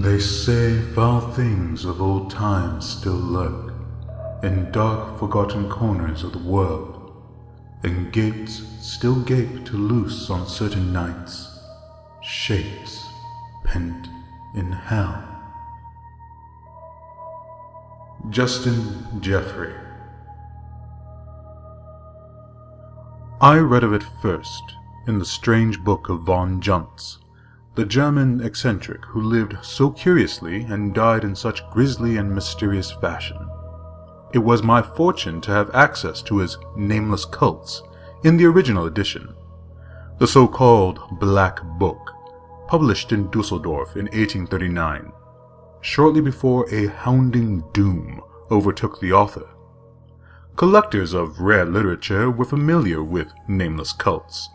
They say foul things of old times still lurk in dark forgotten corners of the world, and gates still gape to loose on certain nights shapes pent in hell. Justin Jeffrey. I read of it first in the strange book of von Juntz, the German eccentric who lived so curiously and died in such grisly and mysterious fashion. It was my fortune to have access to his nameless cults in the original edition, the so-called Black Book, published in Dusseldorf in 1839, shortly before a hounding doom overtook the author. Collectors of rare literature were familiar with nameless cults,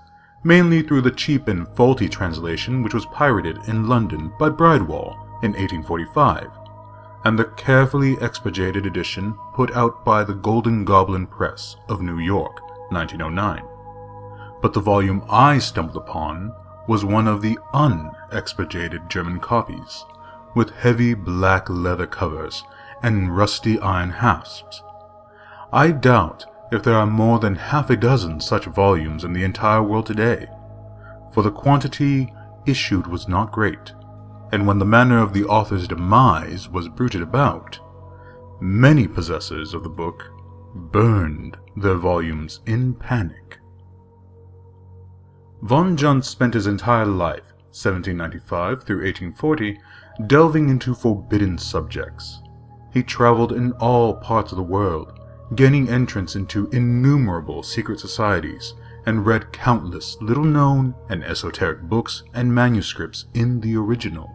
mainly through the cheap and faulty translation which was pirated in London by Bridewell in 1845, and the carefully expurgated edition put out by the Golden Goblin Press of New York, 1909. But the volume I stumbled upon was one of the unexpurgated German copies, with heavy black leather covers and rusty iron hasps. I doubt if there are more than half a dozen such volumes in the entire world today, for the quantity issued was not great, and when the manner of the author's demise was bruited about, many possessors of the book burned their volumes in panic. Von Juntz spent his entire life, 1795 through 1840, delving into forbidden subjects. He traveled in all parts of the world, gaining entrance into innumerable secret societies, and read countless little-known and esoteric books and manuscripts in the original.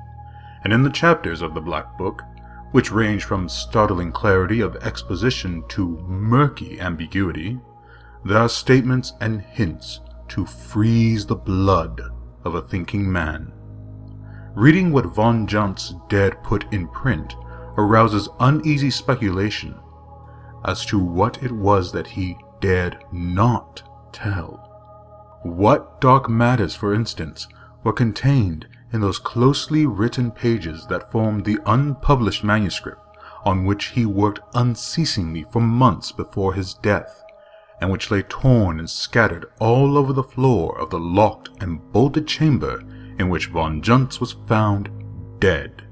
And in the chapters of the Black Book, which range from startling clarity of exposition to murky ambiguity, there are statements and hints to freeze the blood of a thinking man. Reading what von Juntz dared put in print arouses uneasy speculation as to what it was that he dared not tell. What dark matters, for instance, were contained in those closely written pages that formed the unpublished manuscript on which he worked unceasingly for months before his death, and which lay torn and scattered all over the floor of the locked and bolted chamber in which von Juntz was found dead,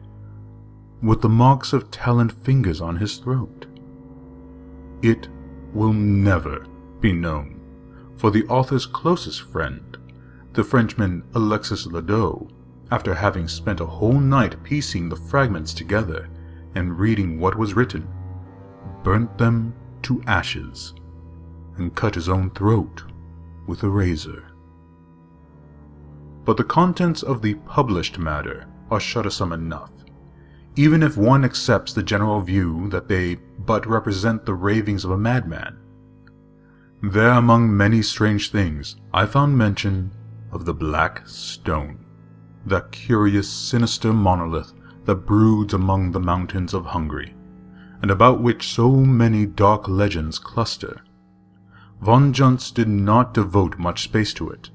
with the marks of taloned fingers on his throat? It will never be known, for the author's closest friend, the Frenchman Alexis Ledoux, after having spent a whole night piecing the fragments together and reading what was written, burnt them to ashes and cut his own throat with a razor. But the contents of the published matter are shuddersome enough, even if one accepts the general view that they but represent the ravings of a madman. There, among many strange things, I found mention of the Black Stone, that curious, sinister monolith that broods among the mountains of Hungary, and about which so many dark legends cluster. Von Juntz did not devote much space to it.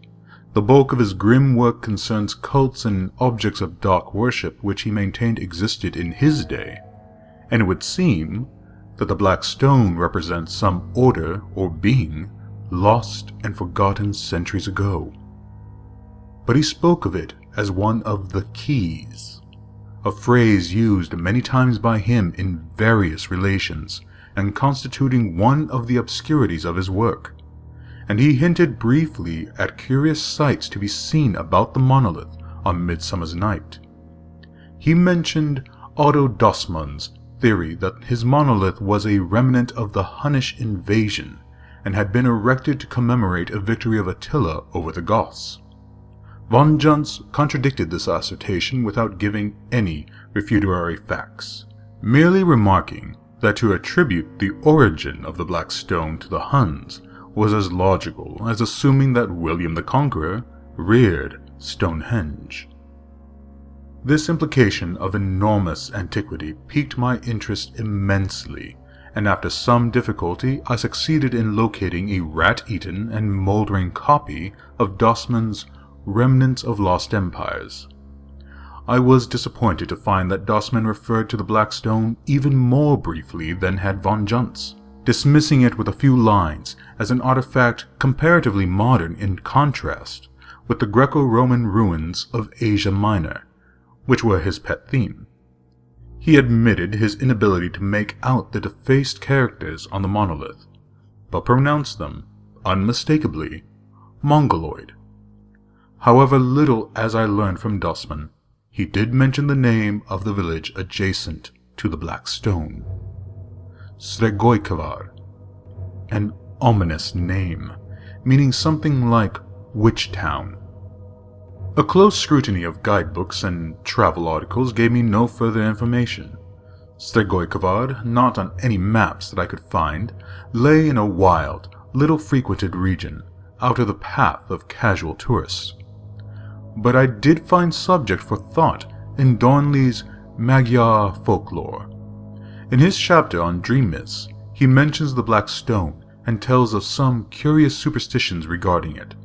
The bulk of his grim work concerns cults and objects of dark worship which he maintained existed in his day, and it would seem that the Black Stone represents some order or being lost and forgotten centuries ago. But he spoke of it as one of the keys, a phrase used many times by him in various relations and constituting one of the obscurities of his work, and he hinted briefly at curious sights to be seen about the monolith on Midsummer's Night. He mentioned Otto Dossmann's theory that his monolith was a remnant of the Hunnish invasion and had been erected to commemorate a victory of Attila over the Goths. Von Juntz contradicted this assertion without giving any refutatory facts, merely remarking that to attribute the origin of the Black Stone to the Huns was as logical as assuming that William the Conqueror reared Stonehenge. This implication of enormous antiquity piqued my interest immensely, and after some difficulty I succeeded in locating a rat-eaten and moldering copy of Dossmann's Remnants of Lost Empires. I was disappointed to find that Dossman referred to the Black Stone even more briefly than had von Juntz, dismissing it with a few lines as an artifact comparatively modern in contrast with the Greco-Roman ruins of Asia Minor, which were his pet theme. He admitted his inability to make out the defaced characters on the monolith, but pronounced them, unmistakably, Mongoloid. However little as I learned from Dossman, he did mention the name of the village adjacent to the Black Stone. Sregoykavar, an ominous name, meaning something like Witch Town. A close scrutiny of guidebooks and travel articles gave me no further information. Sregoykavar, not on any maps that I could find, lay in a wild, little-frequented region, out of the path of casual tourists. But I did find subject for thought in Dornley's Magyar folklore. In his chapter on dream myths, he mentions the Black Stone and tells of some curious superstitions regarding it,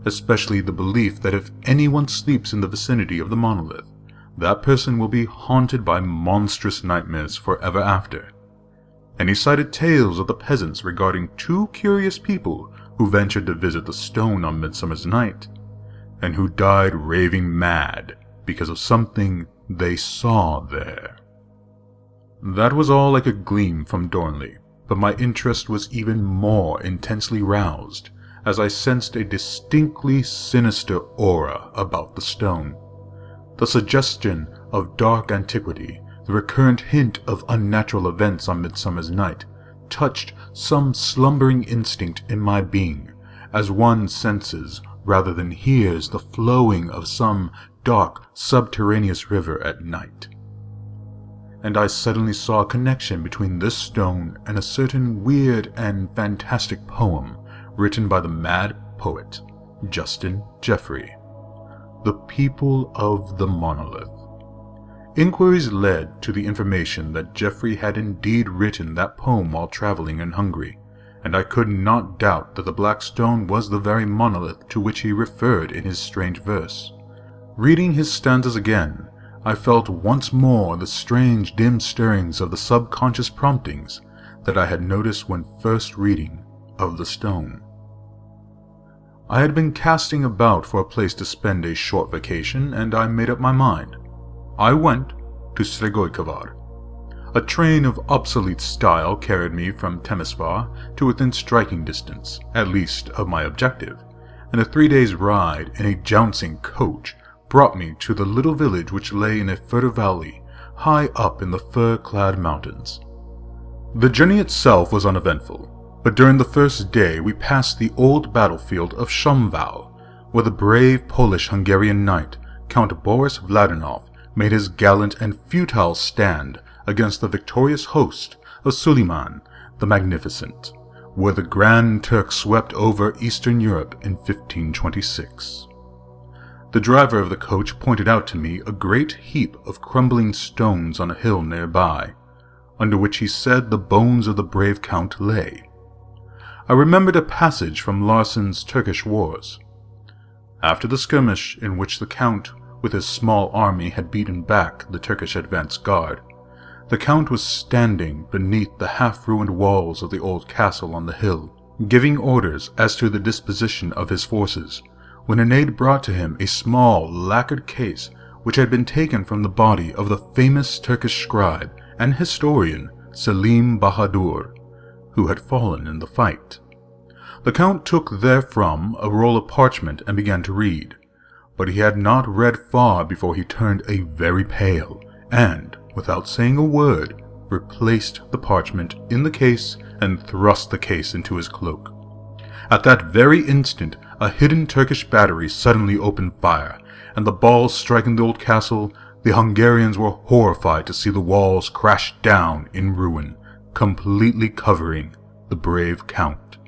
especially the belief that if anyone sleeps in the vicinity of the monolith, that person will be haunted by monstrous nightmares forever after. And he cited tales of the peasants regarding two curious people who ventured to visit the stone on Midsummer's Night, and who died raving mad because of something they saw there. That was all like a gleam from Dornley, but my interest was even more intensely roused as I sensed a distinctly sinister aura about the stone. The suggestion of dark antiquity, the recurrent hint of unnatural events on Midsummer's Night, touched some slumbering instinct in my being, as one senses rather than hears the flowing of some dark subterraneous river at night. And I suddenly saw a connection between this stone and a certain weird and fantastic poem written by the mad poet Justin Jeffrey, The People of the Monolith. Inquiries led to the information that Jeffrey had indeed written that poem while traveling in Hungary, and I could not doubt that the Black Stone was the very monolith to which he referred in his strange verse. Reading his stanzas again, I felt once more the strange dim stirrings of the subconscious promptings that I had noticed when first reading of the stone. I had been casting about for a place to spend a short vacation, and I made up my mind. I went to Sregoykavar. A train of obsolete style carried me from Temesvar to within striking distance, at least, of my objective, and a 3 days' ride in a jouncing coach brought me to the little village which lay in a fertile valley high up in the fir-clad mountains. The journey itself was uneventful, but during the first day we passed the old battlefield of Szomval, where the brave Polish-Hungarian knight, Count Boris Vladinov, made his gallant and futile stand against the victorious host of Suleiman the Magnificent, where the Grand Turk swept over Eastern Europe in 1526. The driver of the coach pointed out to me a great heap of crumbling stones on a hill nearby, under which he said the bones of the brave count lay. I remembered a passage from Larsen's Turkish Wars. After the skirmish in which the count with his small army had beaten back the Turkish advance guard, the count was standing beneath the half-ruined walls of the old castle on the hill, giving orders as to the disposition of his forces, when an aide brought to him a small, lacquered case which had been taken from the body of the famous Turkish scribe and historian Selim Bahadur, who had fallen in the fight. The count took therefrom a roll of parchment and began to read, but he had not read far before he turned a very pale, and, without saying a word, replaced the parchment in the case and thrust the case into his cloak. At that very instant, a hidden Turkish battery suddenly opened fire, and the balls striking the old castle, the Hungarians were horrified to see the walls crash down in ruin, completely covering the brave count.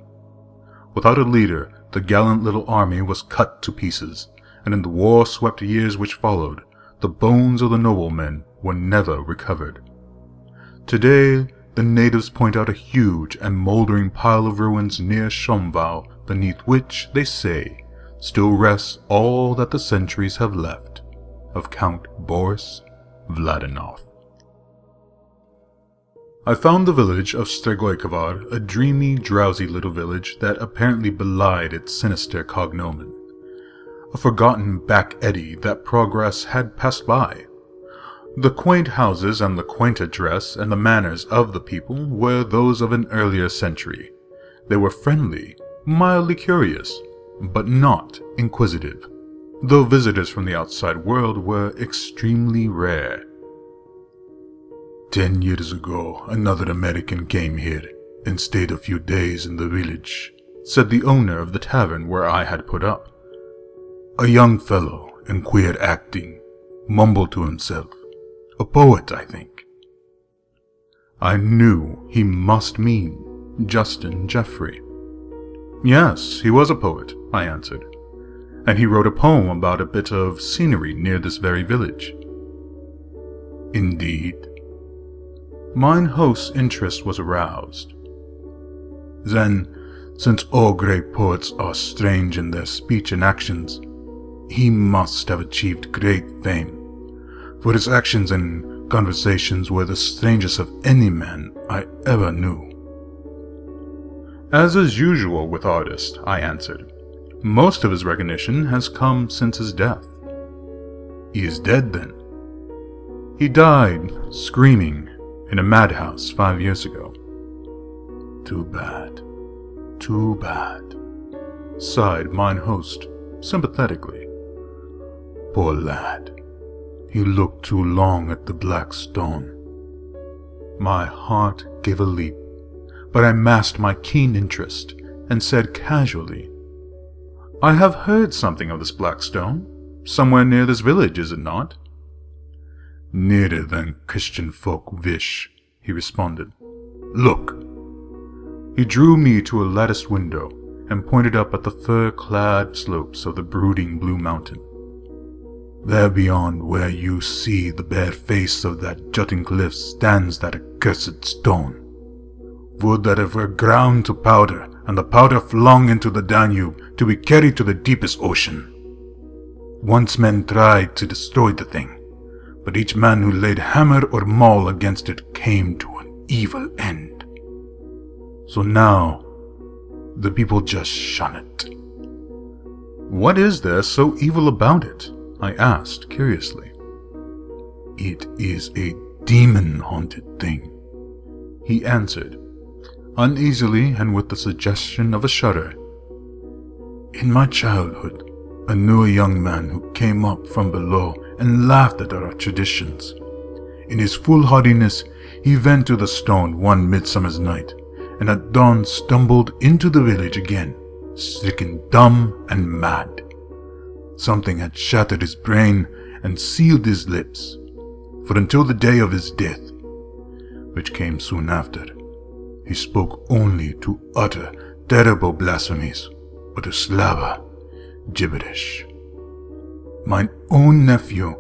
Without a leader, the gallant little army was cut to pieces, and in the war-swept years which followed, the bones of the noblemen were never recovered. Today, the natives point out a huge and moldering pile of ruins near Szomval, beneath which, they say, still rests all that the centuries have left. of Count Boris Vladinov. I found the village of Stregoykovar a dreamy, drowsy little village that apparently belied its sinister cognomen. A forgotten back eddy that progress had passed by. The quaint houses and the quaint dress and the manners of the people were those of an earlier century. They were friendly, mildly curious, but not inquisitive, though visitors from the outside world were extremely rare. 10 years ago, another American came here and stayed a few days in the village, said the owner of the tavern where I had put up. A young fellow in queer acting, mumbled to himself. A poet, I think. I knew he must mean Justin Jeffrey. Yes, he was a poet, I answered, and he wrote a poem about a bit of scenery near this very village. Indeed. Mine host's interest was aroused. Then, since all great poets are strange in their speech and actions, he must have achieved great fame, for his actions and conversations were the strangest of any man I ever knew. As is usual with artists, I answered, most of his recognition has come since his death. He is dead, then? He died, screaming, in a madhouse 5 years ago. Too bad. Too bad, sighed mine host, sympathetically. Poor lad. He looked too long at the black stone. My heart gave a leap, but I masked my keen interest and said casually, I have heard something of this black stone. Somewhere near this village, is it not? Nearer than Christian folk wish, he responded. Look. He drew me to a latticed window and pointed up at the fir-clad slopes of the brooding blue mountain. There beyond where you see the bare face of that jutting cliff stands that accursed stone. Would that it were ground to powder, and the powder flung into the Danube to be carried to the deepest ocean. Once men tried to destroy the thing, but each man who laid hammer or maul against it came to an evil end. So now, the people just shun it. What is there so evil about it? I asked curiously. It is a demon-haunted thing, he answered, uneasily and with the suggestion of a shudder. In my childhood, I knew a young man who came up from below and laughed at our traditions. In his foolhardiness, he went to the stone one midsummer's night, and at dawn stumbled into the village again, stricken dumb and mad. Something had shattered his brain and sealed his lips, for until the day of his death, which came soon after, he spoke only to utter terrible blasphemies, or to slabber gibberish. Mine own nephew,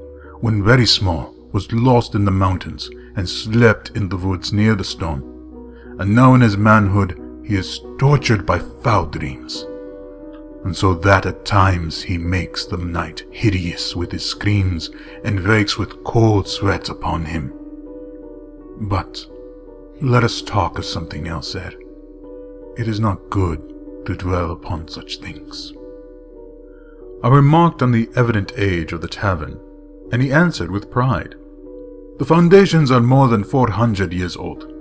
when very small, was lost in the mountains and slept in the woods near the stone, and now in his manhood he is tortured by foul dreams, and so that at times he makes the night hideous with his screams and wakes with cold sweats upon him. But let us talk of something else, Ed. It is not good to dwell upon such things. I remarked on the evident age of the tavern, and he answered with pride. The foundations are more than 400 years old.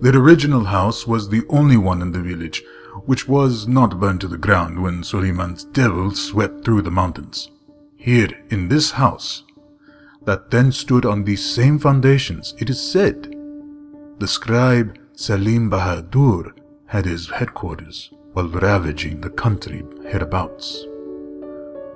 Their original house was the only one in the village, which was not burned to the ground when Suleiman's devil swept through the mountains. Here, in this house, that then stood on these same foundations, it is said, the scribe Salim Bahadur had his headquarters while ravaging the country hereabouts.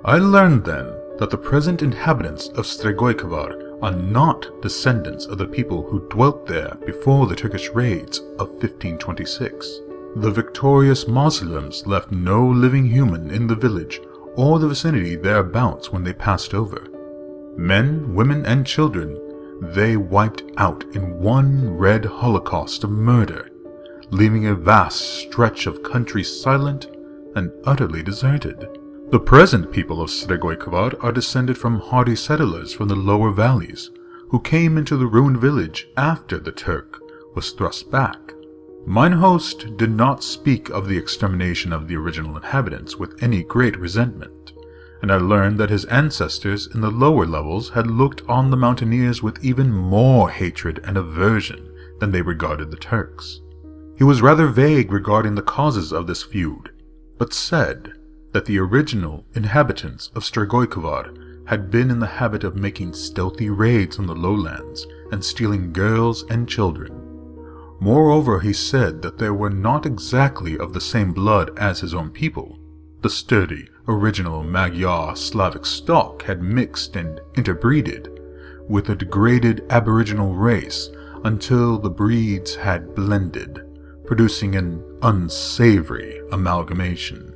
I learned then that the present inhabitants of Stregoykovar are not descendants of the people who dwelt there before the Turkish raids of 1526. The victorious Muslims left no living human in the village or the vicinity thereabouts when they passed over. Men, women, and children they wiped out in one red holocaust of murder, leaving a vast stretch of country silent and utterly deserted, The present people of Sregoikavad are descended from hardy settlers from the lower valleys, who came into the ruined village after the Turk was thrust back. Mine host did not speak of the extermination of the original inhabitants with any great resentment, and I learned that his ancestors in the lower levels had looked on the mountaineers with even more hatred and aversion than they regarded the Turks. He was rather vague regarding the causes of this feud, but said that the original inhabitants of Sregoikavad had been in the habit of making stealthy raids on the lowlands and stealing girls and children. Moreover, he said that they were not exactly of the same blood as his own people. The sturdy, original Magyar Slavic stock had mixed and interbreeded with a degraded aboriginal race until the breeds had blended, producing an unsavory amalgamation.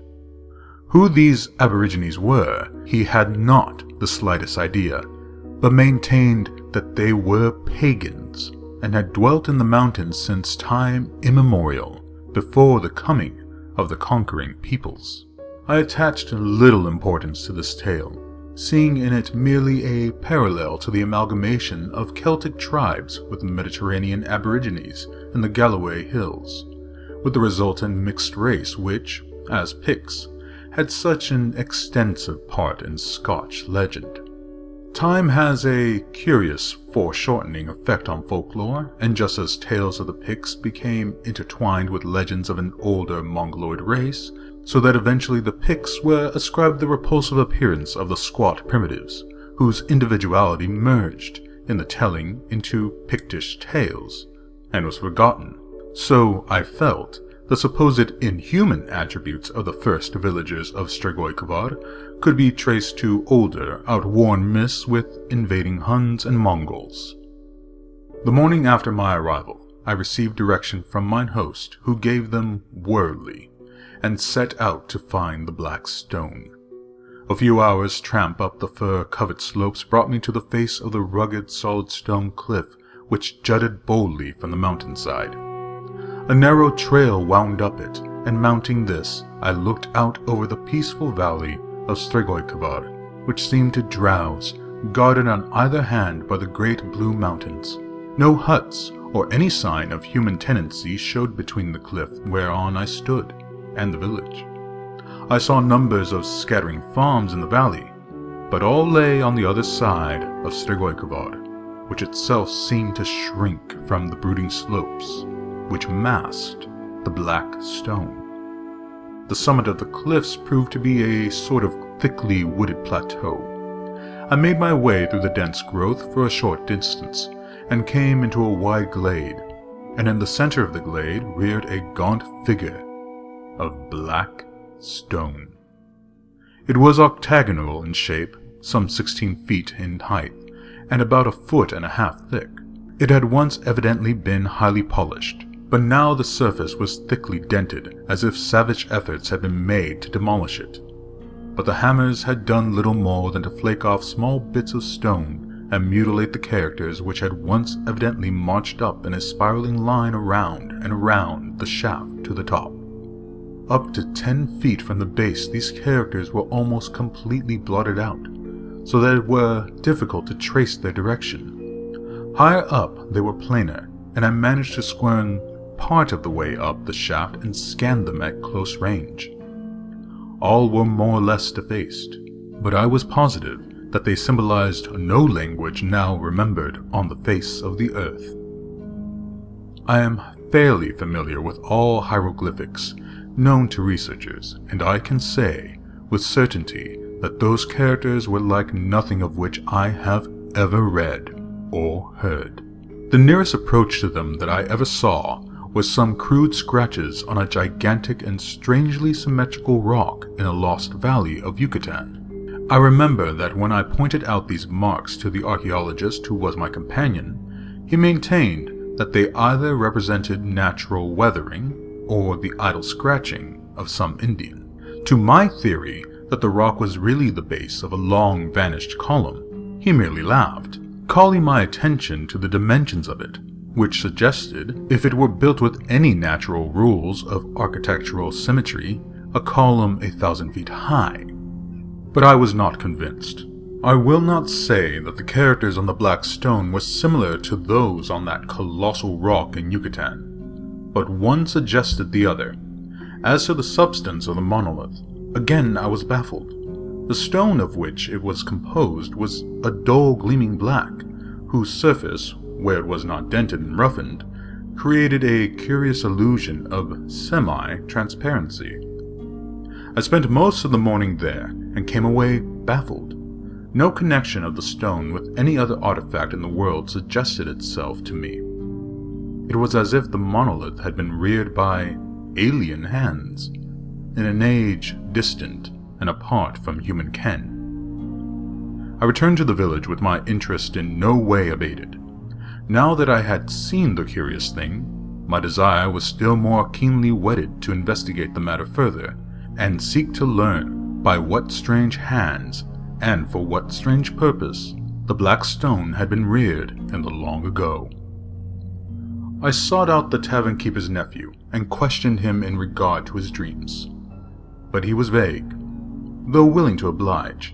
Who these aborigines were, he had not the slightest idea, but maintained that they were pagans and had dwelt in the mountains since time immemorial, before the coming of the conquering peoples. I attached little importance to this tale, seeing in it merely a parallel to the amalgamation of Celtic tribes with Mediterranean aborigines in the Galloway Hills, with the resultant mixed race which, as Picts, had such an extensive part in Scotch legend. Time has a curious foreshortening effect on folklore, and just as tales of the Picts became intertwined with legends of an older Mongoloid race, so that eventually the Picts were ascribed the repulsive appearance of the squat primitives, whose individuality merged in the telling into Pictish tales, and was forgotten. So, I felt, the supposed inhuman attributes of the first villagers of Sregoikavad could be traced to older, outworn myths with invading Huns and Mongols. The morning after my arrival, I received direction from mine host, who gave them wordly, and set out to find the black stone. A few hours' tramp up the fir-covered slopes brought me to the face of the rugged, solid stone cliff which jutted boldly from the mountainside. A narrow trail wound up it, and mounting this, I looked out over the peaceful valley of Sregoikavad, which seemed to drowse, guarded on either hand by the great blue mountains. No huts or any sign of human tenancy showed between the cliff whereon I stood and the village. I saw numbers of scattering farms in the valley, but all lay on the other side of Sregoikavad, which itself seemed to shrink from the brooding slopes, which masked the black stone. The summit of the cliffs proved to be a sort of thickly wooded plateau. I made my way through the dense growth for a short distance, and came into a wide glade, and in the center of the glade reared a gaunt figure of black stone. It was octagonal in shape, some 16 feet in height, and about 1.5 feet thick. It had once evidently been highly polished, but now the surface was thickly dented, as if savage efforts had been made to demolish it. But the hammers had done little more than to flake off small bits of stone and mutilate the characters which had once evidently marched up in a spiraling line around and around the shaft to the top. Up to 10 feet from the base, these characters were almost completely blotted out, so that it were difficult to trace their direction. Higher up, they were plainer, and I managed to squirm part of the way up the shaft and scan them at close range. All were more or less defaced, but I was positive that they symbolized no language now remembered on the face of the earth. I am fairly familiar with all hieroglyphics known to researchers, and I can say with certainty that those characters were like nothing of which I have ever read or heard. The nearest approach to them that I ever saw was some crude scratches on a gigantic and strangely symmetrical rock in a lost valley of Yucatan. I remember that when I pointed out these marks to the archaeologist who was my companion, he maintained that they either represented natural weathering or the idle scratching of some Indian. To my theory that the rock was really the base of a long vanished column, he merely laughed, calling my attention to the dimensions of it, which suggested, if it were built with any natural rules of architectural symmetry, a column 1,000 feet high. but I was not convinced. I will not say that the characters on the black stone were similar to those on that colossal rock in Yucatan, but one suggested the other. As to the substance of the monolith, again I was baffled. The stone of which it was composed was a dull gleaming black, whose surface, where it was not dented and roughened, created a curious illusion of semi-transparency. I spent most of the morning there and came away baffled. No connection of the stone with any other artifact in the world suggested itself to me. It was as if the monolith had been reared by alien hands, in an age distant and apart from human ken. I returned to the village with my interest in no way abated. Now that I had seen the curious thing, my desire was still more keenly whetted to investigate the matter further, and seek to learn by what strange hands, and for what strange purpose, the black stone had been reared in the long ago. I sought out the tavern keeper's nephew, and questioned him in regard to his dreams. But he was vague, though willing to oblige.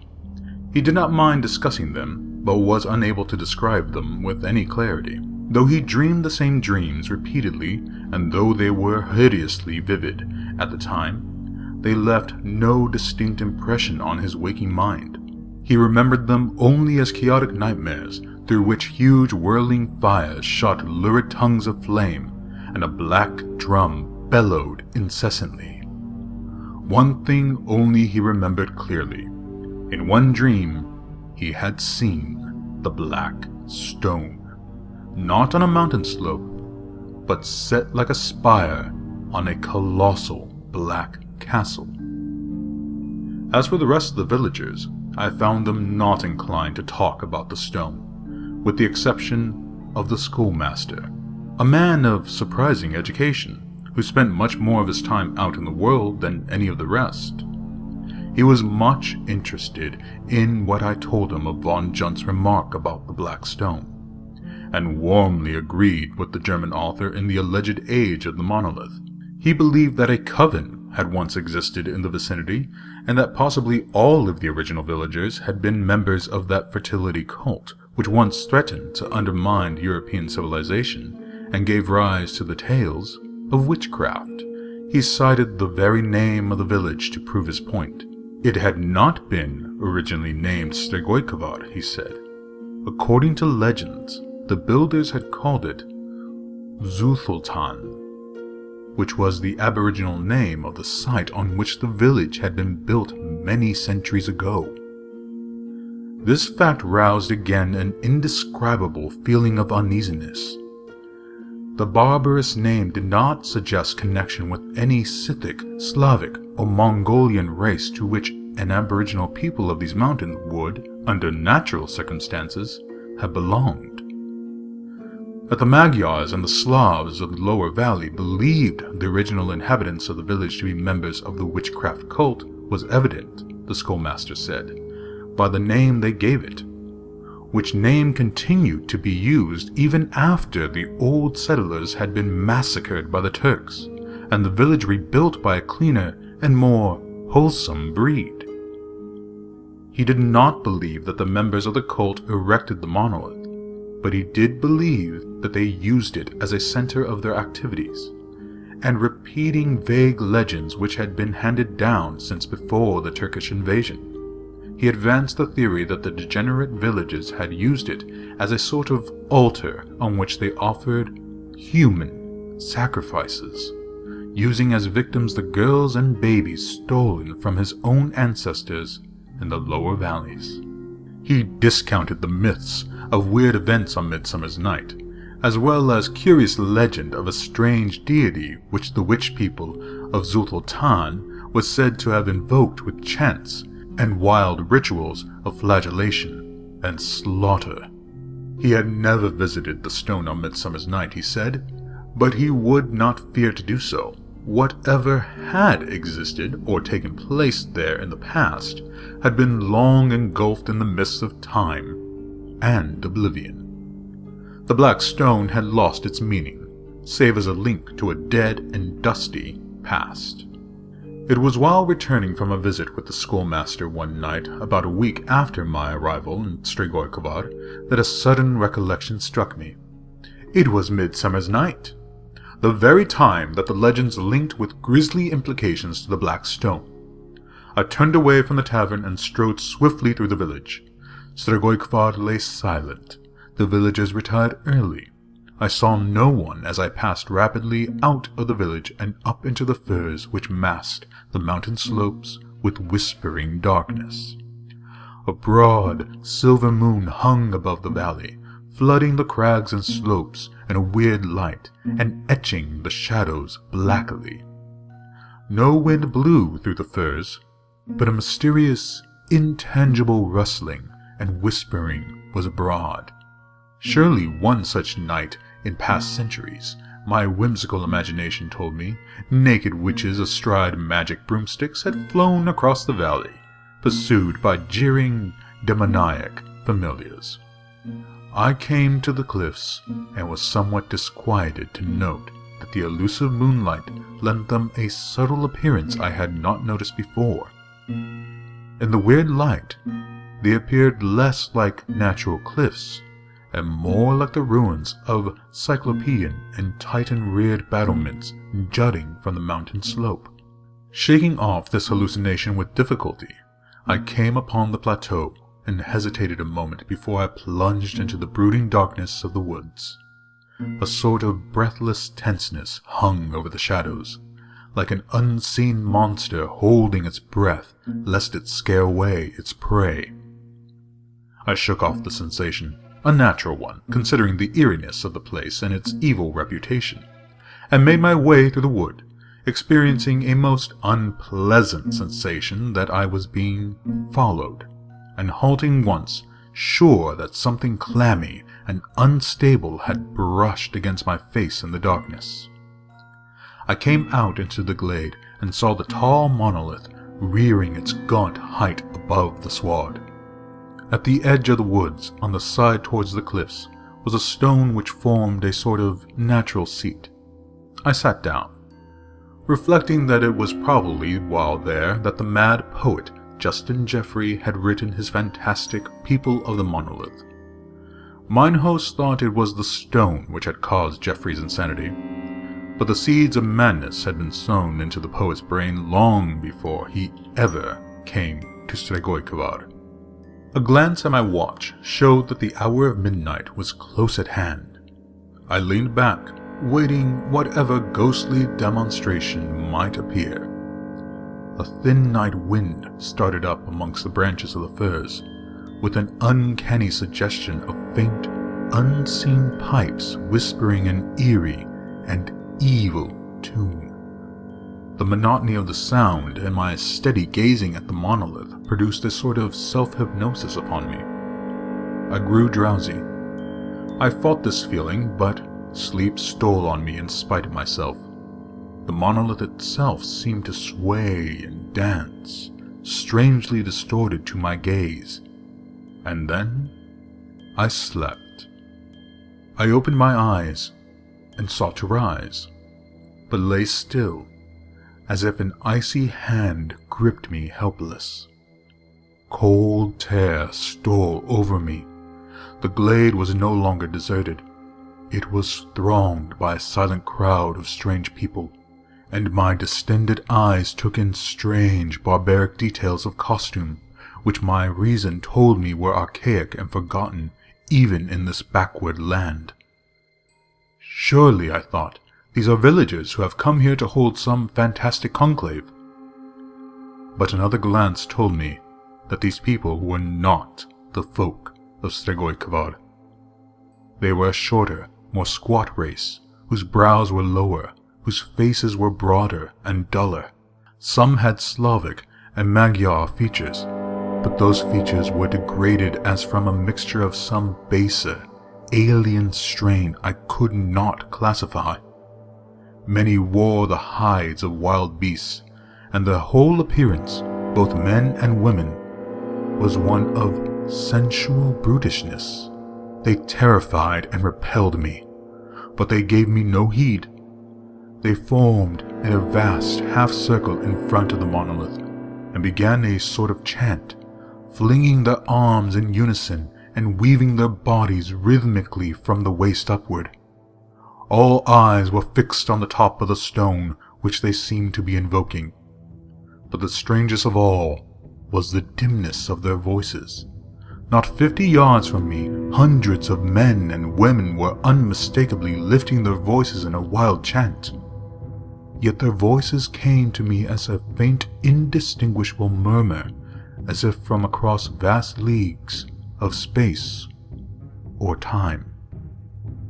He did not mind discussing them, but was unable to describe them with any clarity. Though he dreamed the same dreams repeatedly, and though they were hideously vivid at the time, they left no distinct impression on his waking mind. He remembered them only as chaotic nightmares through which huge whirling fires shot lurid tongues of flame, and a black drum bellowed incessantly. One thing only he remembered clearly. In one dream, he had seen the black stone, not on a mountain slope, but set like a spire on a colossal black castle. As for the rest of the villagers, I found them not inclined to talk about the stone, with the exception of the schoolmaster, a man of surprising education, who spent much more of his time out in the world than any of the rest. He was much interested in what I told him of von Junt's remark about the black stone, and warmly agreed with the German author in the alleged age of the monolith. He believed that a coven had once existed in the vicinity, and that possibly all of the original villagers had been members of that fertility cult, which once threatened to undermine European civilization, and gave rise to the tales of witchcraft. He cited the very name of the village to prove his point. It had not been originally named Stregoykovar, he said. According to legends, the builders had called it Zuthultan, which was the aboriginal name of the site on which the village had been built many centuries ago. This fact roused again an indescribable feeling of uneasiness. The barbarous name did not suggest connection with any Scythic, Slavic, or Mongolian race to which an aboriginal people of these mountains would, under natural circumstances, have belonged. That the Magyars and the Slavs of the lower valley believed the original inhabitants of the village to be members of the witchcraft cult was evident, the schoolmaster said, by the name they gave it, which name continued to be used even after the old settlers had been massacred by the Turks, and the village rebuilt by a cleaner and more wholesome breed. He did not believe that the members of the cult erected the monolith, but he did believe that they used it as a center of their activities, and repeating vague legends which had been handed down since before the Turkish invasion. He advanced the theory that the degenerate villages had used it as a sort of altar on which they offered human sacrifices, using as victims the girls and babies stolen from his own ancestors in the lower valleys. He discounted the myths of weird events on Midsummer's Night, as well as curious legend of a strange deity which the witch people of Zuthultan was said to have invoked with chants and wild rituals of flagellation and slaughter. He had never visited the stone on Midsummer's Night, he said, but he would not fear to do so. Whatever had existed or taken place there in the past had been long engulfed in the mists of time and oblivion. The black stone had lost its meaning, save as a link to a dead and dusty past. It was while returning from a visit with the schoolmaster one night, about a week after my arrival in Strigoi Kovar, that a sudden recollection struck me. It was Midsummer's Night, the very time that the legends linked with grisly implications to the Black Stone. I turned away from the tavern and strode swiftly through the village. Strigoi Kovar lay silent. The villagers retired early. I saw no one as I passed rapidly out of the village and up into the firs which masked the mountain slopes with whispering darkness. A broad, silver moon hung above the valley, flooding the crags and slopes in a weird light and etching the shadows blackly. No wind blew through the firs, but a mysterious, intangible rustling and whispering was abroad. Surely one such night in past centuries, my whimsical imagination told me, naked witches astride magic broomsticks had flown across the valley, pursued by jeering, demoniac familiars. I came to the cliffs and was somewhat disquieted to note that the elusive moonlight lent them a subtle appearance I had not noticed before. In the weird light, they appeared less like natural cliffs and more like the ruins of Cyclopean and Titan-reared battlements jutting from the mountain slope. Shaking off this hallucination with difficulty, I came upon the plateau and hesitated a moment before I plunged into the brooding darkness of the woods. A sort of breathless tenseness hung over the shadows, like an unseen monster holding its breath lest it scare away its prey. I shook off the sensation, a natural one considering the eeriness of the place and its evil reputation, and made my way through the wood, experiencing a most unpleasant sensation that I was being followed, and halting once, sure that something clammy and unstable had brushed against my face in the darkness. I came out into the glade and saw the tall monolith rearing its gaunt height above the sward. At the edge of the woods, on the side towards the cliffs, was a stone which formed a sort of natural seat. I sat down, reflecting that it was probably while there that the mad poet Justin Jeffrey had written his fantastic People of the Monolith. Mine host thought it was the stone which had caused Jeffrey's insanity, but the seeds of madness had been sown into the poet's brain long before he ever came to Strigoi Kovar. A glance at my watch showed that the hour of midnight was close at hand. I leaned back, waiting whatever ghostly demonstration might appear. A thin night wind started up amongst the branches of the firs, with an uncanny suggestion of faint, unseen pipes whispering an eerie and evil tune. The monotony of the sound and my steady gazing at the monolith produced a sort of self-hypnosis upon me. I grew drowsy. I fought this feeling, but sleep stole on me in spite of myself. The monolith itself seemed to sway and dance, strangely distorted to my gaze. And then I slept. I opened my eyes and sought to rise, but lay still, as if an icy hand gripped me helpless. Cold terror stole over me. The glade was no longer deserted. It was thronged by a silent crowd of strange people, and my distended eyes took in strange, barbaric details of costume, which my reason told me were archaic and forgotten even in this backward land. Surely, I thought, these are villagers who have come here to hold some fantastic conclave. But another glance told me that these people were not the folk of Strigoi Kovar. They were a shorter, more squat race, whose brows were lower, whose faces were broader and duller. Some had Slavic and Magyar features, but those features were degraded as from a mixture of some baser, alien strain I could not classify. Many wore the hides of wild beasts, and their whole appearance, both men and women, was one of sensual brutishness. They terrified and repelled me, but they gave me no heed. They formed in a vast half-circle in front of the monolith and began a sort of chant, flinging their arms in unison and weaving their bodies rhythmically from the waist upward. All eyes were fixed on the top of the stone which they seemed to be invoking. But the strangest of all was the dimness of their voices. Not 50 yards from me, hundreds of men and women were unmistakably lifting their voices in a wild chant. Yet their voices came to me as a faint, indistinguishable murmur, as if from across vast leagues of space or time.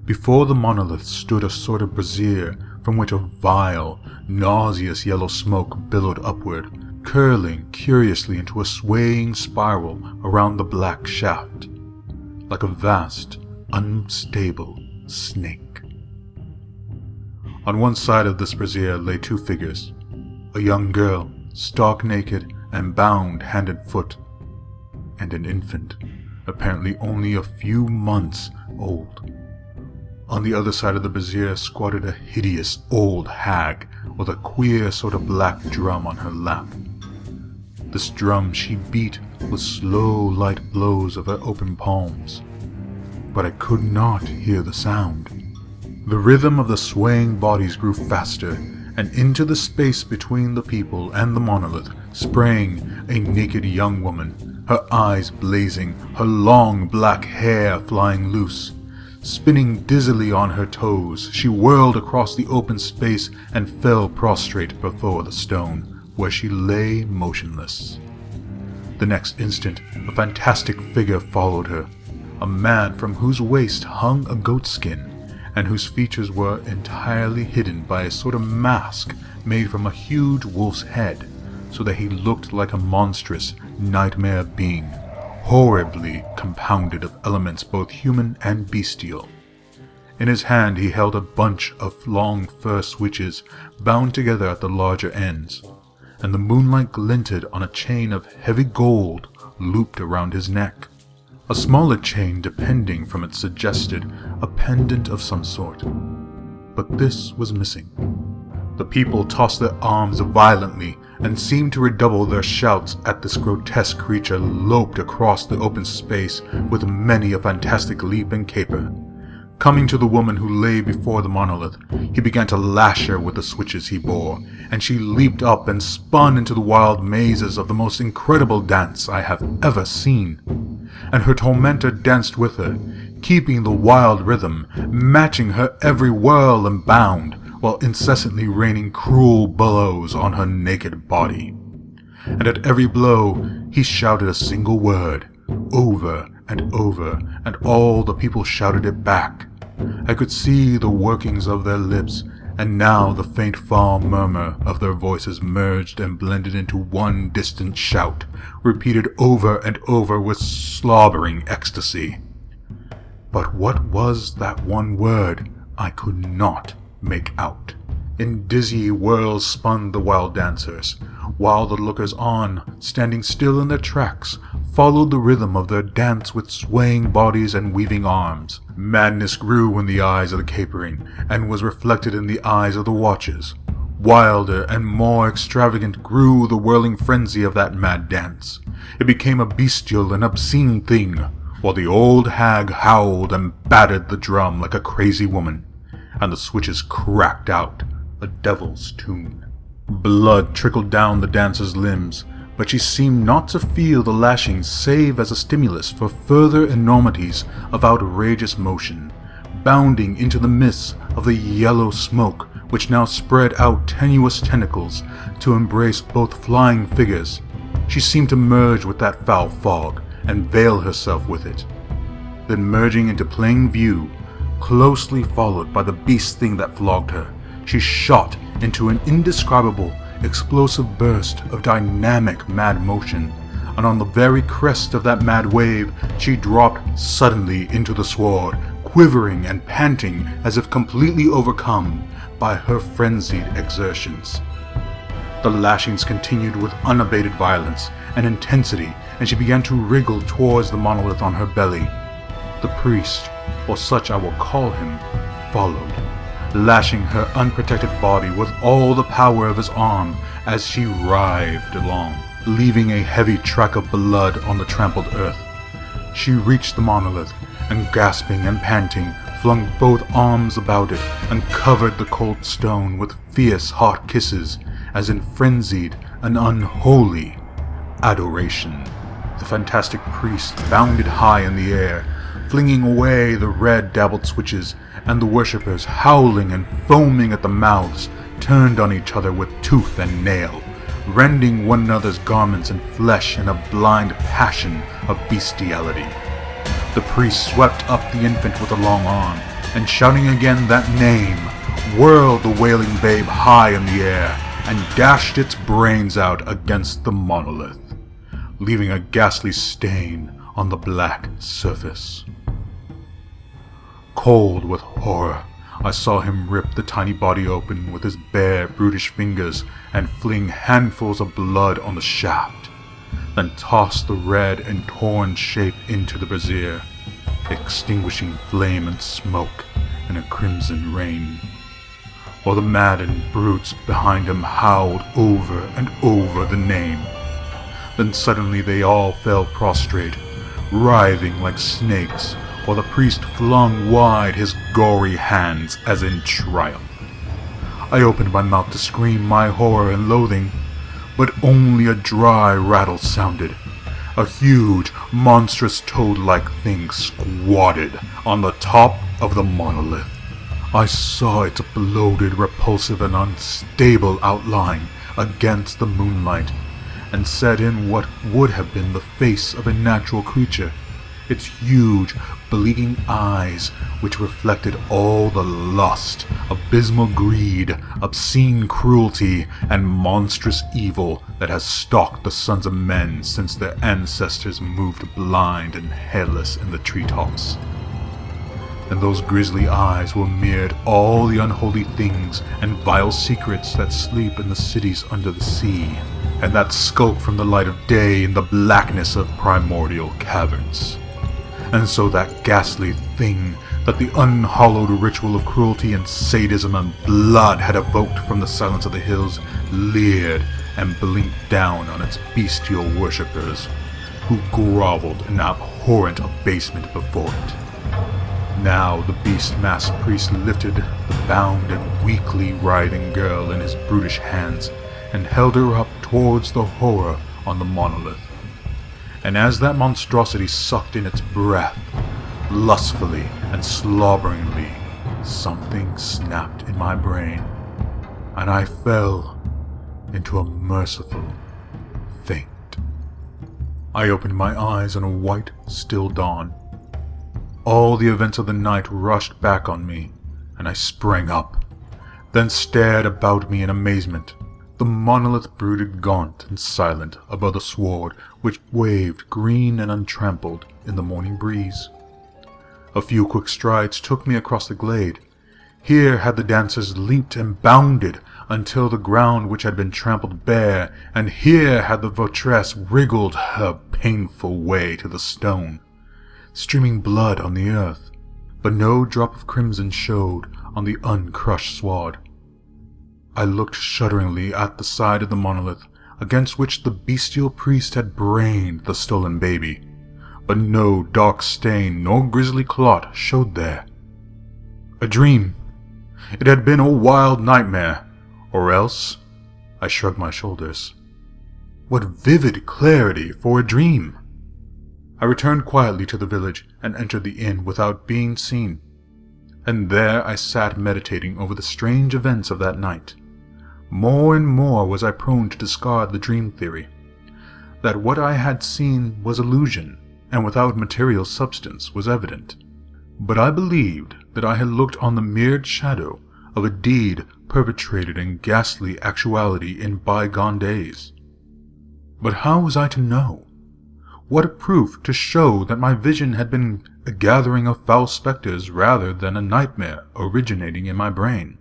Before the monolith stood a sort of brayzur from which a vile, nauseous yellow smoke billowed upward, curling curiously into a swaying spiral around the black shaft, like a vast, unstable snake. On one side of this brayzur lay 2 figures, a young girl, stark naked and bound hand and foot, and an infant, apparently only a few months old. On the other side of the brayzur squatted a hideous old hag with a queer sort of black drum on her lap. This drum she beat with slow, light blows of her open palms, but I could not hear the sound. The rhythm of the swaying bodies grew faster, and into the space between the people and the monolith sprang a naked young woman, her eyes blazing, her long black hair flying loose. Spinning dizzily on her toes, she whirled across the open space and fell prostrate before the stone, where she lay motionless. The next instant, a fantastic figure followed her, a man from whose waist hung a goatskin, and whose features were entirely hidden by a sort of mask made from a huge wolf's head, so that he looked like a monstrous nightmare being, horribly compounded of elements both human and bestial. In his hand he held a bunch of long fur switches bound together at the larger ends, and the moonlight glinted on a chain of heavy gold looped around his neck. A smaller chain depending from it suggested a pendant of some sort, but this was missing. The people tossed their arms violently and seemed to redouble their shouts at this grotesque creature loped across the open space with many a fantastic leap and caper. Coming to the woman who lay before the monolith, he began to lash her with the switches he bore, and she leaped up and spun into the wild mazes of the most incredible dance I have ever seen. And her tormentor danced with her, keeping the wild rhythm, matching her every whirl and bound, while incessantly raining cruel blows on her naked body. And at every blow he shouted a single word, over and over, and all the people shouted it back. I could see the workings of their lips, and now the faint far murmur of their voices merged and blended into one distant shout, repeated over and over with slobbering ecstasy. But what was that one word I could not make out. In dizzy whirls spun the wild dancers, while the lookers-on, standing still in their tracks, followed the rhythm of their dance with swaying bodies and weaving arms. Madness grew in the eyes of the capering, and was reflected in the eyes of the watchers. Wilder and more extravagant grew the whirling frenzy of that mad dance. It became a bestial and obscene thing, while the old hag howled and battered the drum like a crazy woman, and the switches cracked out a devil's tune. Blood trickled down the dancer's limbs, but she seemed not to feel the lashings save as a stimulus for further enormities of outrageous motion. Bounding into the midst of the yellow smoke, which now spread out tenuous tentacles to embrace both flying figures, she seemed to merge with that foul fog and veil herself with it. Then merging into plain view, closely followed by the beast thing that flogged her, she shot into an indescribable, explosive burst of dynamic mad motion, and on the very crest of that mad wave, she dropped suddenly into the sward, quivering and panting as if completely overcome by her frenzied exertions. The lashings continued with unabated violence and intensity, and she began to wriggle towards the monolith on her belly. The priest, or such I will call him, followed. lashing her unprotected body with all the power of his arm as she writhed along, leaving a heavy track of blood on the trampled earth. She reached the monolith, and gasping and panting, flung both arms about it and covered the cold stone with fierce hot kisses, as in frenzied and unholy adoration. The fantastic priest bounded high in the air, flinging away the red dabbled switches, and the worshippers, howling and foaming at the mouths, turned on each other with tooth and nail, rending one another's garments and flesh in a blind passion of bestiality. The priest swept up the infant with a long arm, and shouting again that name, whirled the wailing babe high in the air, and dashed its brains out against the monolith, leaving a ghastly stain on the black surface. Cold with horror, I saw him rip the tiny body open with his bare, brutish fingers and fling handfuls of blood on the shaft, then toss the red and torn shape into the brayzur, extinguishing flame and smoke in a crimson rain, while the maddened brutes behind him howled over and over the name. Then suddenly they all fell prostrate, writhing like snakes, while the priest flung wide his gory hands as in triumph. I opened my mouth to scream my horror and loathing, but only a dry rattle sounded. A huge, monstrous toad-like thing squatted on the top of the monolith. I saw its bloated, repulsive, and unstable outline against the moonlight, and set in what would have been the face of a natural creature, its huge, bleeding eyes, which reflected all the lust, abysmal greed, obscene cruelty, and monstrous evil that has stalked the sons of men since their ancestors moved blind and headless in the treetops. And those grisly eyes will mirrored all the unholy things and vile secrets that sleep in the cities under the sea, and that skulk from the light of day in the blackness of primordial caverns. And so that ghastly thing that the unhallowed ritual of cruelty and sadism and blood had evoked from the silence of the hills leered and blinked down on its bestial worshippers, who groveled in abhorrent abasement before it. Now the beast-masked priest lifted the bound and weakly writhing girl in his brutish hands and held her up towards the horror on the monolith. And as that monstrosity sucked in its breath, lustfully and slobberingly, something snapped in my brain, and I fell into a merciful faint. I opened my eyes in a white, still dawn. All the events of the night rushed back on me, and I sprang up, then stared about me in amazement. The monolith brooded gaunt and silent above the sward which waved green and untrampled in the morning breeze. A few quick strides took me across the glade. Here had the dancers leaped and bounded until the ground which had been trampled bare, and here had the votress wriggled her painful way to the stone, streaming blood on the earth, but no drop of crimson showed on the uncrushed sward. I looked shudderingly at the side of the monolith against which the bestial priest had brained the stolen baby, but no dark stain nor grisly clot showed there. A dream. It had been a wild nightmare, or else... I shrugged my shoulders. What vivid clarity for a dream! I returned quietly to the village and entered the inn without being seen, and there I sat meditating over the strange events of that night. More and more was I prone to discard the dream theory, that what I had seen was illusion and without material substance was evident. But I believed that I had looked on the mirrored shadow of a deed perpetrated in ghastly actuality in bygone days. But how was I to know? What proof to show that my vision had been a gathering of foul specters rather than a nightmare originating in my brain?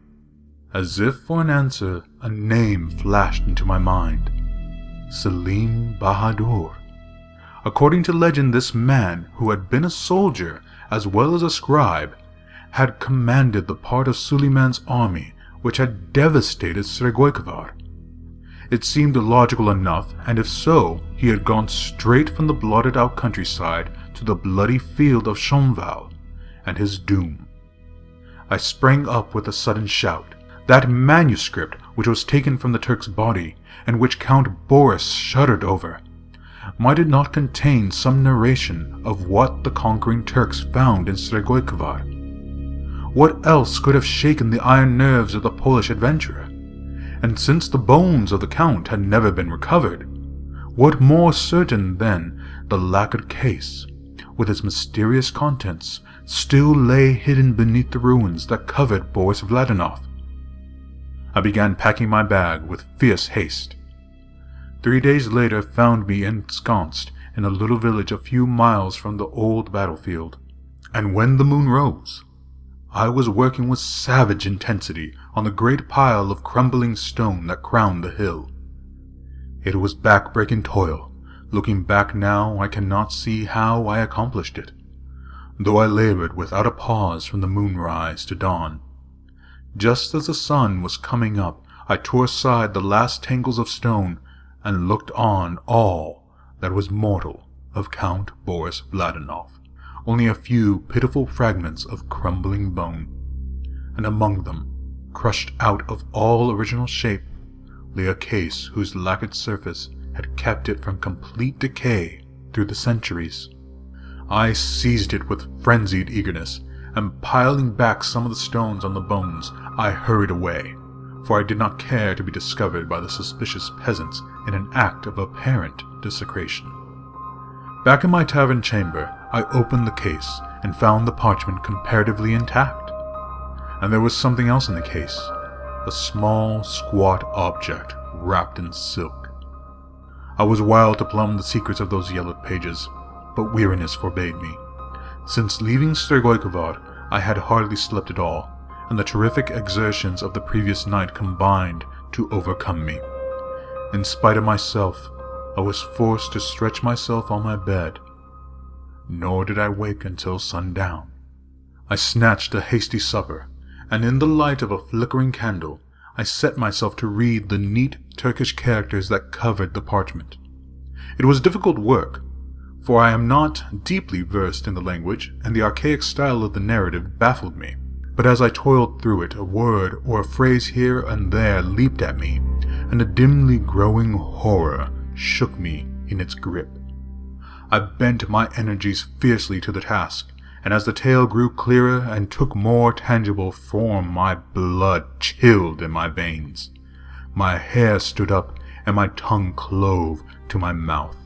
As if for an answer, a name flashed into my mind. Selim Bahadur. According to legend, this man, who had been a soldier as well as a scribe, had commanded the part of Suleiman's army which had devastated Sregoykovar. It seemed logical enough, and if so, he had gone straight from the blotted-out countryside to the bloody field of Shomval, and his doom. I sprang up with a sudden shout. That manuscript which was taken from the Turk's body, and which Count Boris shuddered over, might it not contain some narration of what the conquering Turks found in Sregoykovar? What else could have shaken the iron nerves of the Polish adventurer? And since the bones of the Count had never been recovered, what more certain than the lacquered case, with its mysterious contents, still lay hidden beneath the ruins that covered Boris Vladinov? I began packing my bag with fierce haste. 3 days later found me ensconced in a little village a few miles from the old battlefield, and when the moon rose, I was working with savage intensity on the great pile of crumbling stone that crowned the hill. It was back-breaking toil. Looking back now, I cannot see how I accomplished it, though I labored without a pause from the moonrise to dawn. Just as the sun was coming up, I tore aside the last tangles of stone and looked on all that was mortal of Count Boris Vladinov. Only a few pitiful fragments of crumbling bone, and among them, crushed out of all original shape, lay a case whose lacquered surface had kept it from complete decay through the centuries. I seized it with frenzied eagerness, and piling back some of the stones on the bones, I hurried away, for I did not care to be discovered by the suspicious peasants in an act of apparent desecration. Back in my tavern chamber, I opened the case and found the parchment comparatively intact. And there was something else in the case, a small, squat object wrapped in silk. I was wild to plumb the secrets of those yellowed pages, but weariness forbade me. Since leaving Sregoykovar, I had hardly slept at all, and the terrific exertions of the previous night combined to overcome me. In spite of myself, I was forced to stretch myself on my bed, nor did I wake until sundown. I snatched a hasty supper, and in the light of a flickering candle, I set myself to read the neat Turkish characters that covered the parchment. It was difficult work, for I am not deeply versed in the language, and the archaic style of the narrative baffled me. But as I toiled through it, a word or a phrase here and there leaped at me, and a dimly growing horror shook me in its grip. I bent my energies fiercely to the task, and as the tale grew clearer and took more tangible form, my blood chilled in my veins. My hair stood up, and my tongue clove to my mouth.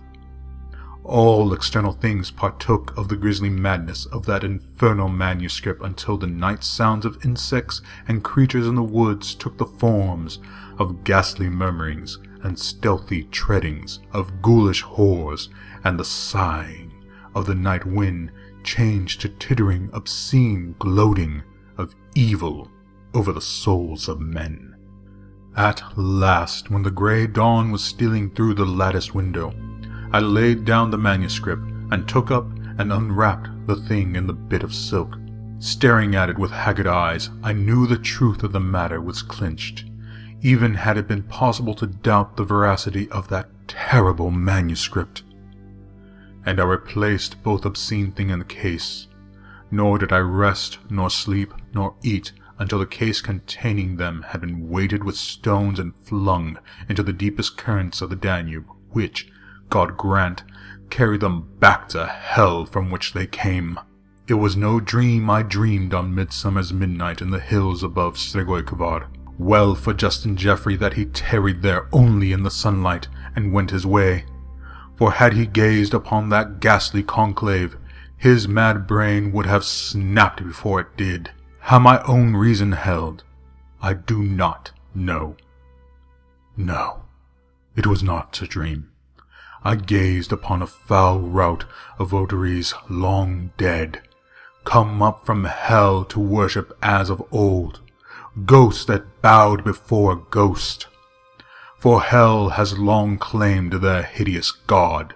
All external things partook of the grisly madness of that infernal manuscript until the night sounds of insects and creatures in the woods took the forms of ghastly murmurings and stealthy treadings of ghoulish whores, and the sighing of the night wind changed to tittering, obscene gloating of evil over the souls of men. At last, when the grey dawn was stealing through the lattice window, I laid down the manuscript and took up and unwrapped the thing in the bit of silk. Staring at it with haggard eyes, I knew the truth of the matter was clinched, even had it been possible to doubt the veracity of that terrible manuscript. And I replaced both obscene thing in the case, nor did I rest, nor sleep, nor eat until the case containing them had been weighted with stones and flung into the deepest currents of the Danube, which, God grant, carry them back to hell from which they came. It was no dream I dreamed on midsummer's midnight in the hills above Sregoykovar. Well for Justin Geoffrey that he tarried there only in the sunlight and went his way. For had he gazed upon that ghastly conclave, his mad brain would have snapped before it did. How my own reason held, I do not know. No, it was not a dream. I gazed upon a foul rout of votaries long dead, come up from hell to worship as of old, ghosts that bowed before a ghost. For hell has long claimed their hideous god.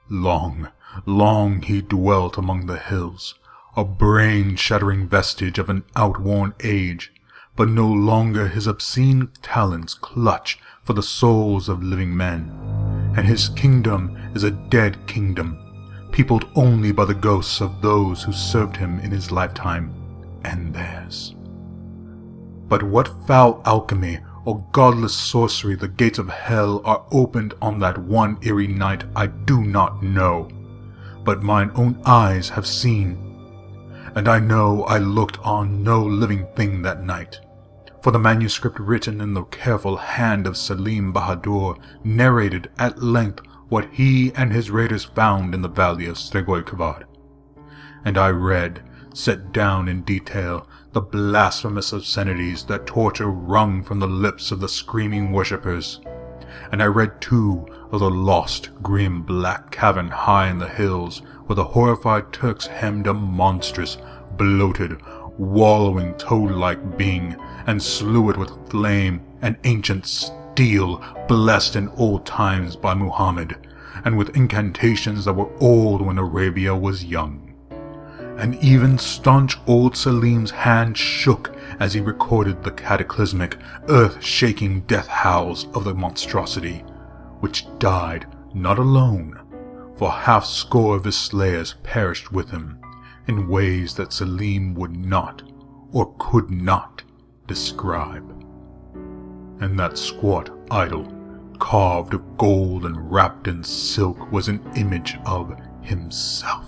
Long, long he dwelt among the hills, a brain-shattering vestige of an outworn age, but no longer his obscene talons clutch for the souls of living men, and his kingdom is a dead kingdom, peopled only by the ghosts of those who served him in his lifetime and theirs. But what foul alchemy or godless sorcery the gates of hell are opened on that one eerie night I do not know, but mine own eyes have seen, and I know I looked on no living thing that night, for the manuscript written in the careful hand of Salim Bahadur narrated at length what he and his raiders found in the valley of Stregoykavad, and I read, set down in detail, the blasphemous obscenities that torture wrung from the lips of the screaming worshippers, and I read too of the lost, grim black cavern high in the hills where the horrified Turks hemmed a monstrous, bloated, wallowing toad-like being and slew it with flame and ancient steel blessed in old times by Muhammad, and with incantations that were old when Arabia was young. And even staunch old Salim's hand shook as he recorded the cataclysmic, earth-shaking death howls of the monstrosity, which died not alone, for half-score of his slayers perished with him, in ways that Salim would not, or could not, describe. And that squat idol, carved of gold and wrapped in silk, was an image of himself,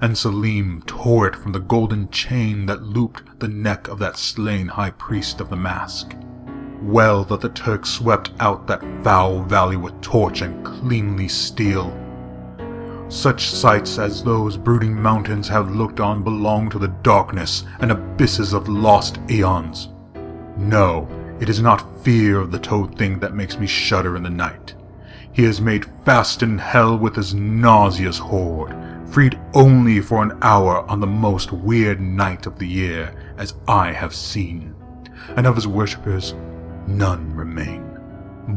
and Salim tore it from the golden chain that looped the neck of that slain high priest of the mask. Well that the Turks swept out that foul valley with torch and cleanly steel. Such sights as those brooding mountains have looked on belong to the darkness and abysses of lost aeons. No, it is not fear of the toad thing that makes me shudder in the night. He is made fast in hell with his nauseous horde, freed only for an hour on the most weird night of the year, as I have seen, and of his worshippers none remain.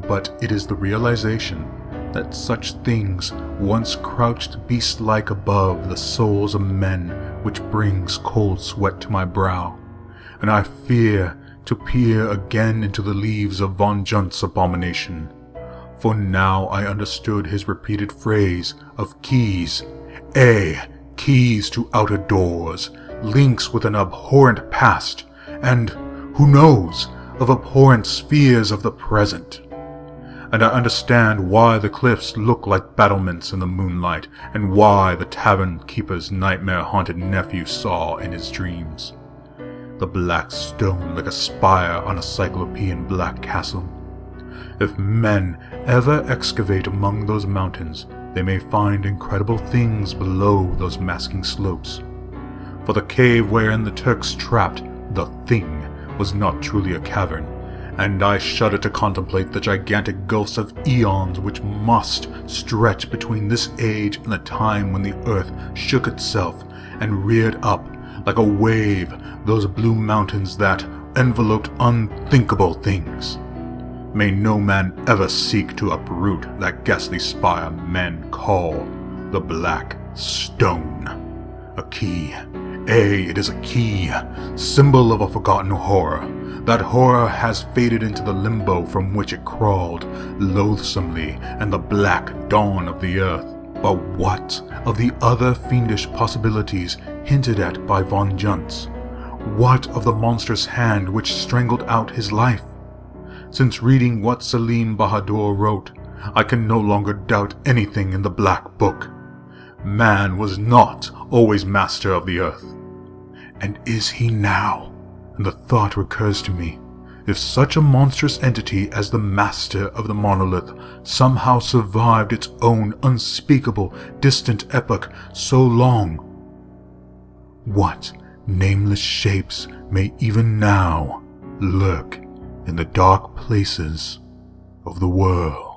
But it is the realization that such things once crouched beast-like above the souls of men which brings cold sweat to my brow, and I fear to peer again into the leaves of Von Junt's abomination, for now I understood his repeated phrase of keys, keys to outer doors, links with an abhorrent past, and, who knows, of abhorrent spheres of the present. And I understand why the cliffs look like battlements in the moonlight, and why the tavern keeper's nightmare-haunted nephew saw in his dreams the black stone like a spire on a cyclopean black castle. If men ever excavate among those mountains, they may find incredible things below those masking slopes. For the cave wherein the Turks trapped the Thing was not truly a cavern, and I shudder to contemplate the gigantic gulfs of eons which must stretch between this age and the time when the earth shook itself and reared up like a wave those blue mountains that enveloped unthinkable things. May no man ever seek to uproot that ghastly spire men call the Black Stone. A key. It is a key, symbol of a forgotten horror. That horror has faded into the limbo from which it crawled loathsomely and the black dawn of the earth. But what of the other fiendish possibilities hinted at by Von Juntz? What of the monstrous hand which strangled out his life? Since reading what Salim Bahadur wrote, I can no longer doubt anything in the Black Book. Man was not always master of the earth. And is he now? And the thought recurs to me, if such a monstrous entity as the master of the monolith somehow survived its own unspeakable, distant epoch so long, what nameless shapes may even now lurk in the dark places of the world?